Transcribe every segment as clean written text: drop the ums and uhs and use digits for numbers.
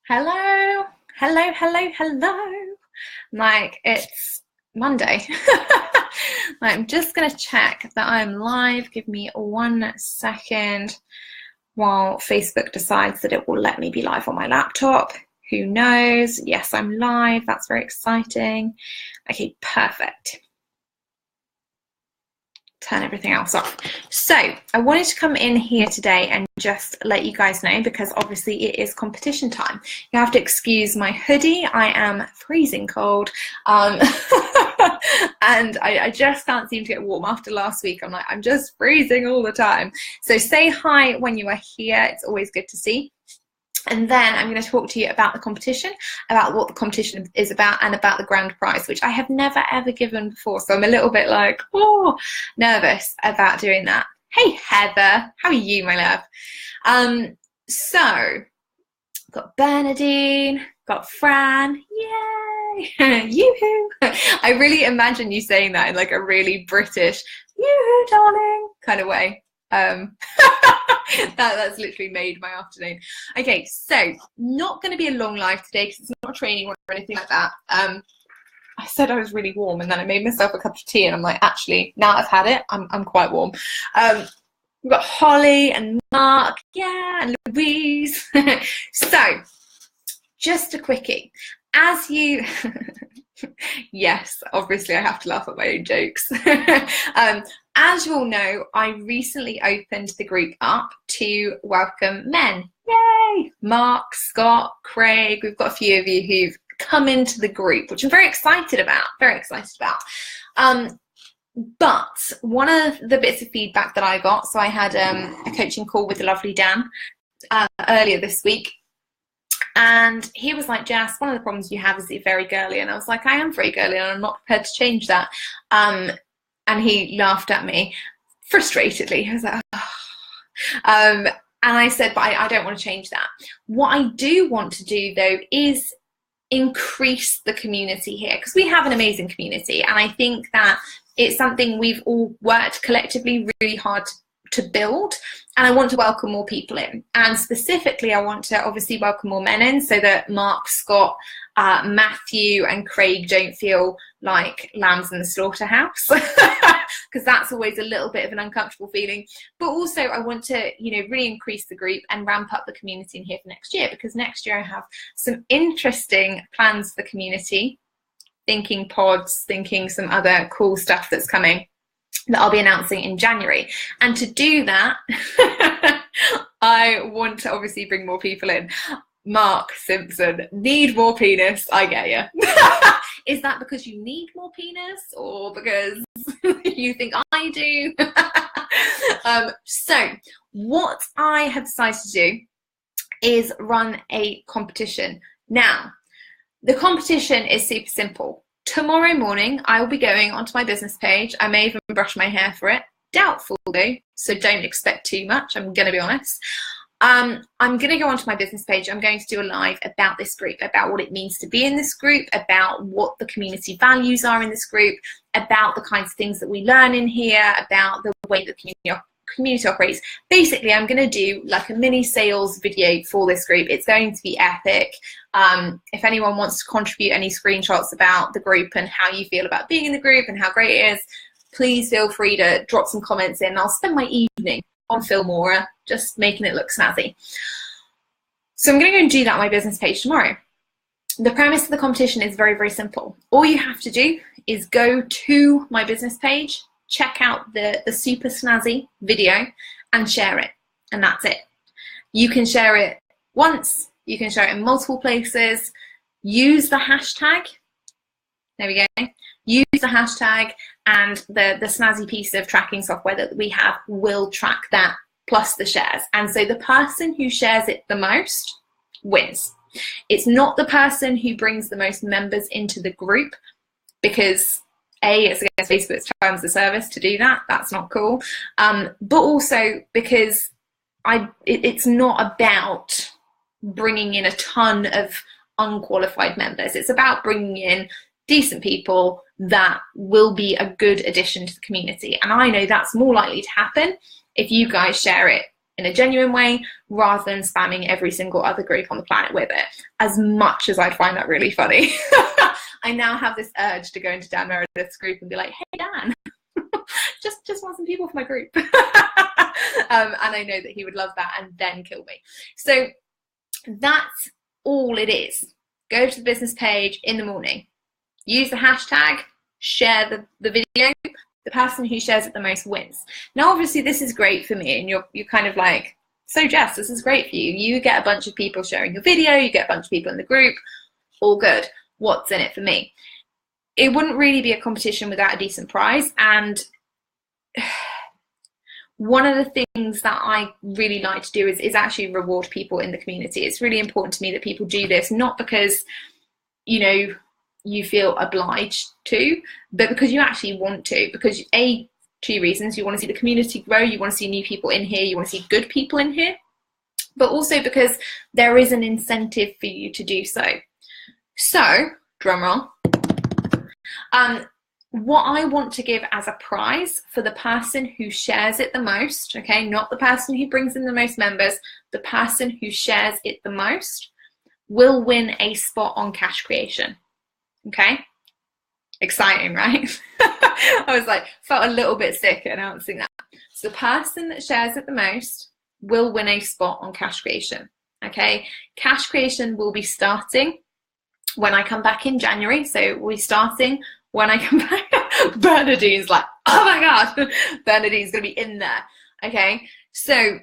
Hello, hello. Like, it's Monday. I'm just gonna check that I'm live. Give me 1 second while Facebook decides that it will let me be live on my laptop. Who knows? Yes, I'm live. That's very exciting. Okay, perfect. Turn everything else off. So I wanted to come in here today and just let you guys know, because obviously it is competition time. You have to excuse my hoodie. I am freezing cold. And I just can't seem to get warm. After last week, I'm just freezing all the time. So say hi when you are here. It's always good to see. And then I'm going to talk to you about the competition, about what the competition is about, and about the grand prize, which I have never ever given before. So I'm a little bit like, nervous about doing that. Hey Heather, how are you, my love? So got Bernadine, got Fran, yay, yoo-hoo. I really imagine you saying that in like a really British, yoo-hoo, darling, kind of way. That's literally made my afternoon. Okay, so not going to be a long live today because it's not training or anything like that. I said I was really warm, and then I made myself a cup of tea, and I'm like, actually, now I've had it, I'm quite warm. We've got Holly and Mark, yeah, and Louise. So, just a quickie. As you, yes, obviously I have to laugh at my own jokes. As you all know, I recently opened the group up to welcome men. Yay! Mark, Scott, Craig, we've got a few of you who've come into the group, which I'm very excited about, But one of the bits of feedback that I got, so I had a coaching call with the lovely Dan earlier this week, and he was like, Jess, one of the problems you have is that you're very girly. And I was like, I am very girly and I'm not prepared to change that. And he laughed at me frustratedly. He was like, oh. And I said, but I don't want to change that. What I do want to do, though, is increase the community here, because we have an amazing community. And I think that it's something we've all worked collectively really hard to build, and I want to welcome more people in, and specifically I want to obviously welcome more men in so that Mark, Scott, Matthew and Craig don't feel like lambs in the slaughterhouse, because that's always a little bit of an uncomfortable feeling. But also I want to, really increase the group and ramp up the community in here for next year, because next year I have some interesting plans for the community, thinking pods, thinking some other cool stuff that's coming that I'll be announcing in January. And to do that, I want to obviously bring more people in. Mark Simpson, need more penis, I get you. Is that because you need more penis, or because you think I do? So what I have decided to do is run a competition. Now, the competition is super simple. Tomorrow morning, I will be going onto my business page. I may even brush my hair for it. Doubtful though, so don't expect too much, I'm going to be honest. I'm going to go onto my business page. I'm going to do a live about this group, about what it means to be in this group, about what the community values are in this group, about the kinds of things that we learn in here, about the way the community operates. Basically, I'm going to do like a mini sales video for this group. It's going to be epic. If anyone wants to contribute any screenshots about the group and how you feel about being in the group and how great it is, please feel free to drop some comments in. I'll spend my evening on Filmora just making it look snazzy. So I'm going to go and do that on my business page tomorrow. The premise of the competition is very, very simple. All you have to do is go to my business page, check out the super snazzy video and share it, and that's it. You can share it once, you can share it in multiple places. Use the hashtag, there we go, use the hashtag, and the snazzy piece of tracking software that we have will track that plus the shares. And so the person who shares it the most wins. It's not the person who brings the most members into the group, because A, it's against Facebook's terms of service to do that. That's not cool. But also because it's not about bringing in a ton of unqualified members. It's about bringing in decent people that will be a good addition to the community. And I know that's more likely to happen if you guys share it in a genuine way, rather than spamming every single other group on the planet with it. As much as I'd find that really funny, I now have this urge to go into Dan Meredith's group and be like, hey Dan, just want some people for my group. And I know that he would love that and then kill me. So that's all it is. Go to the business page in the morning, use the hashtag, share the video. The person who shares it the most wins. Now, obviously, this is great for me, and you're kind of like, so Jess, this is great for you. You get a bunch of people sharing your video, you get a bunch of people in the group, all good. What's in it for me? It wouldn't really be a competition without a decent prize, and one of the things that I really like to do is actually reward people in the community. It's really important to me that people do this, not because, you know, you feel obliged to, but because you actually want to, because two reasons: you want to see the community grow, you want to see new people in here, you want to see good people in here, but also because there is an incentive for you to do so. So, drum roll, what I want to give as a prize for the person who shares it the most, okay, not the person who brings in the most members, the person who shares it the most will win a spot on Cash Creation. Okay, exciting, right? I was like, felt a little bit sick announcing that. So the person that shares it the most will win a spot on Cash Creation. Okay, Cash Creation will be starting when I come back in January. So we'll be starting when I come back. Bernadine's like, oh my God, Bernadine's gonna be in there. Okay, so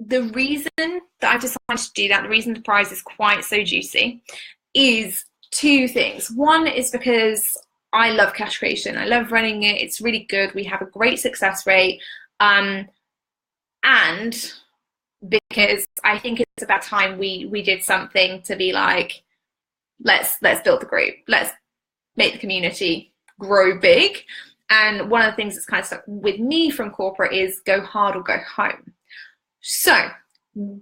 the reason that I decided to do that, the reason the prize is quite so juicy, is two things. One is because I love Cash Creation. I love running it. It's really good. We have a great success rate. And because I think it's about time we did something to be like, let's build the group. Let's make the community grow big. And one of the things that's kind of stuck with me from corporate is go hard or go home. So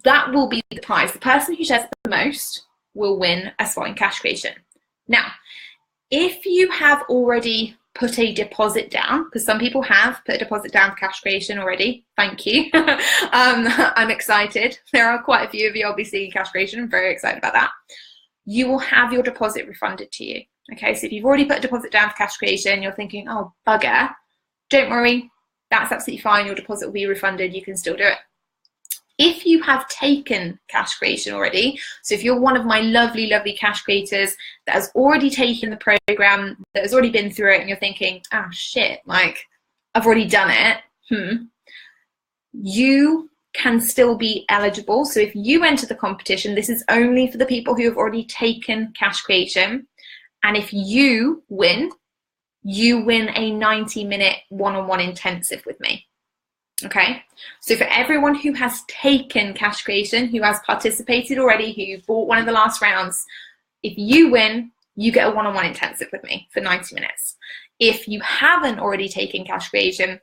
that will be the prize. The person who shares it the most will win a spot in Cash Creation. Now, if you have already put a deposit down, because some people have put a deposit down for Cash Creation already, thank you. I'm excited. There are quite a few of you obviously in Cash Creation. I'm very excited about that. You will have your deposit refunded to you. Okay, so if you've already put a deposit down for Cash Creation, you're thinking, oh, bugger, don't worry, that's absolutely fine. Your deposit will be refunded. You can still do it. If you have taken Cash Creation already, so if you're one of my lovely, lovely cash creators that has already taken the program, that has already been through it, and you're thinking, oh shit, like I've already done it, you can still be eligible. So if you enter the competition, this is only for the people who have already taken Cash Creation. And if you win a 90-minute one-on-one intensive with me. Okay, so for everyone who has taken Cash Creation, who has participated already, who bought one of the last rounds, if you win, you get a one-on-one intensive with me for 90 minutes. If you haven't already taken Cash Creation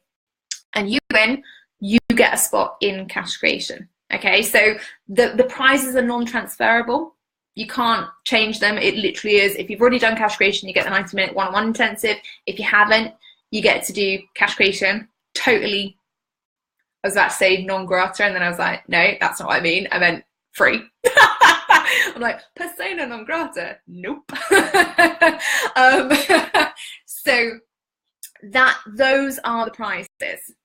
and you win, you get a spot in Cash Creation. Okay, so the prizes are non-transferable. You can't change them. It literally is, if you've already done Cash Creation, you get the 90-minute one-on-one intensive. If you haven't, you get to do Cash Creation totally. I was about to say non grata, and then I was like, no, that's not what I mean. I meant free. I'm like, persona non grata. Nope. So those are the prizes.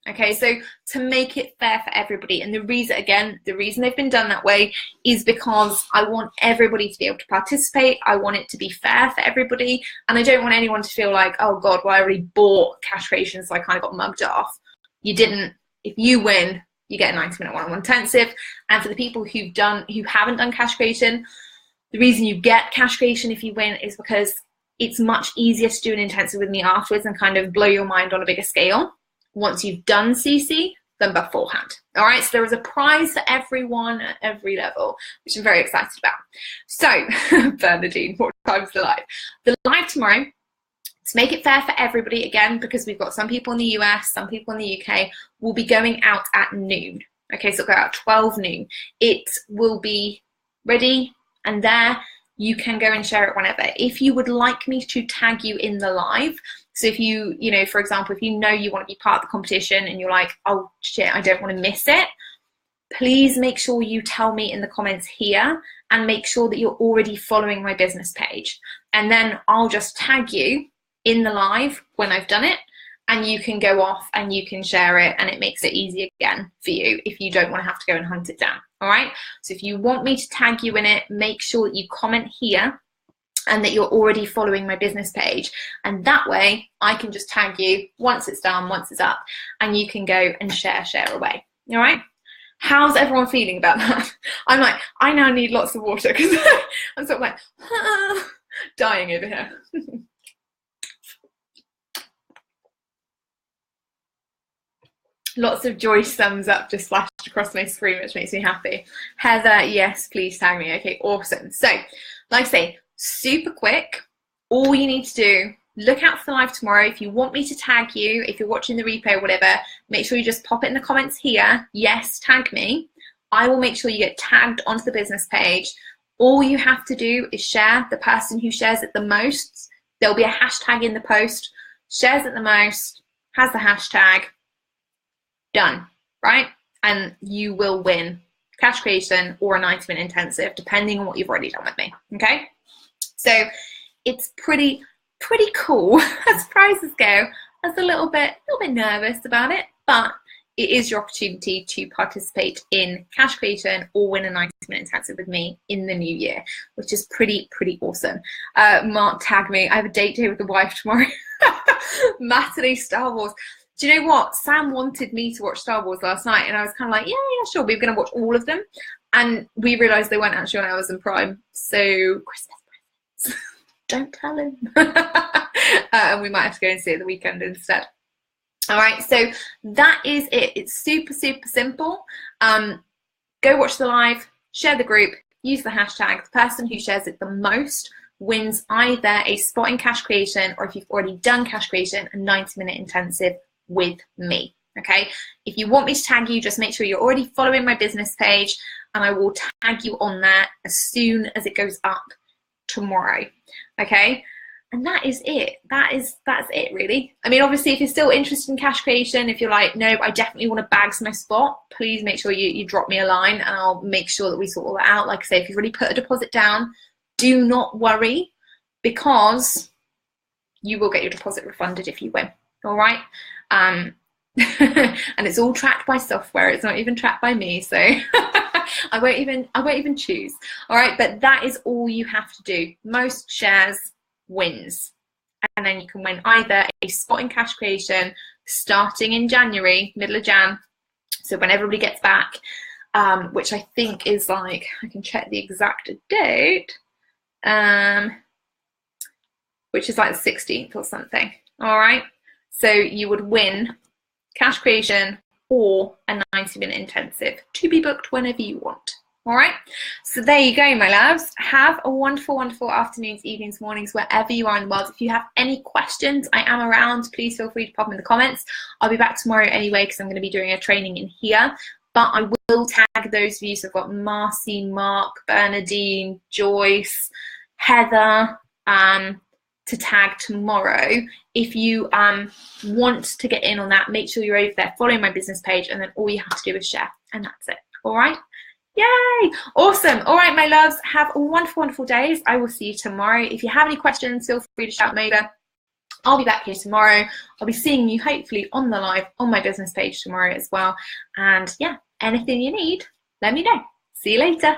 Okay, so to make it fair for everybody, and the reason they've been done that way is because I want everybody to be able to participate. I want it to be fair for everybody, and I don't want anyone to feel like, oh God, well, I already bought Cash Creation, so I kind of got mugged off. You didn't. If you win, you get a 90-minute one-on-one intensive. And for the people who haven't done Cash Creation, the reason you get Cash Creation if you win is because it's much easier to do an intensive with me afterwards and kind of blow your mind on a bigger scale once you've done CC than beforehand. All right, so there is a prize for everyone at every level, which I'm very excited about. So, Bernadine, what time's the live? The live tomorrow, to make it fair for everybody, again, because we've got some people in the US, some people in the UK, will be going out at noon. Okay, so it'll go out 12 noon. It will be ready and there. You can go and share it whenever. If you would like me to tag you in the live, so if you know, for example, if you know you want to be part of the competition and you're like, oh shit, I don't want to miss it, please make sure you tell me in the comments here, and make sure that you're already following my business page. And then I'll just tag you in the live when I've done it, and you can go off and you can share it, and it makes it easy again for you if you don't want to have to go and hunt it down. All right, so if you want me to tag you in it, make sure that you comment here and that you're already following my business page, and that way I can just tag you once it's done, once it's up, and you can go and share away. All right, how's everyone feeling about that? I'm like, I now need lots of water because I'm sort of like dying over here. Lots of Joyce thumbs up just flashed across my screen, which makes me happy. Heather, yes, please tag me. Okay, awesome. So, like I say, super quick. All you need to do, look out for the live tomorrow. If you want me to tag you, if you're watching the replay or whatever, make sure you just pop it in the comments here. Yes, tag me. I will make sure you get tagged onto the business page. All you have to do is share. The person who shares it the most, there'll be a hashtag in the post, shares it the most, has the hashtag, done, right? And you will win cash creation or a 90-minute intensive, depending on what you've already done with me, okay? So it's pretty cool as prizes go. I was a little bit nervous about it, but it is your opportunity to participate in cash creation or win a 90-minute intensive with me in the new year, which is pretty awesome. Mark, tag me. I have a date day with the wife tomorrow. Matinee Star Wars. Do you know what? Sam wanted me to watch Star Wars last night, and I was kind of like, yeah, sure. We were going to watch all of them, and we realised they weren't actually on Amazon Prime. So Christmas presents. Don't tell him. And we might have to go and see it the weekend instead. All right, so that is it. It's super simple. Go watch the live, share the group, use the hashtag. The person who shares it the most wins either a spot in cash creation, or if you've already done cash creation, a 90-minute intensive with me. Okay, if you want me to tag you, just make sure you're already following my business page, and I will tag you on there as soon as it goes up tomorrow. Okay, and that is it. That's it really. I mean, obviously, if you're still interested in cash creation, if you're like, no, I definitely want to bag my spot, please make sure you drop me a line, and I'll make sure that we sort all that out. Like I say, if you've already put a deposit down, do not worry, because you will get your deposit refunded if you win. All right. And it's all tracked by software. It's not even tracked by me, so I won't even choose. All right, but that is all you have to do. Most shares wins, and then you can win either a spot in cash creation starting in January, middle of Jan, so when everybody gets back, which I think is like, I can check the exact date, which is like the 16th or something. All right. So you would win cash creation or a 90-minute intensive, to be booked whenever you want. All right. So there you go, my loves. Have a wonderful afternoons, evenings, mornings, wherever you are in the world. If you have any questions, I am around. Please feel free to pop them in the comments. I'll be back tomorrow anyway, because I'm going to be doing a training in here. But I will tag those of you. So I've got Marcy, Mark, Bernadine, Joyce, Heather, to tag tomorrow. If you want to get in on that, make sure you're over there following my business page, and then all you have to do is share, and that's it. All right. Yay. Awesome. All right, my loves, have a wonderful days. I will see you tomorrow. If you have any questions, feel free to shout them over. I'll be back here tomorrow. I'll be seeing you hopefully on the live on my business page tomorrow as well. And yeah, anything you need, let me know. See you later.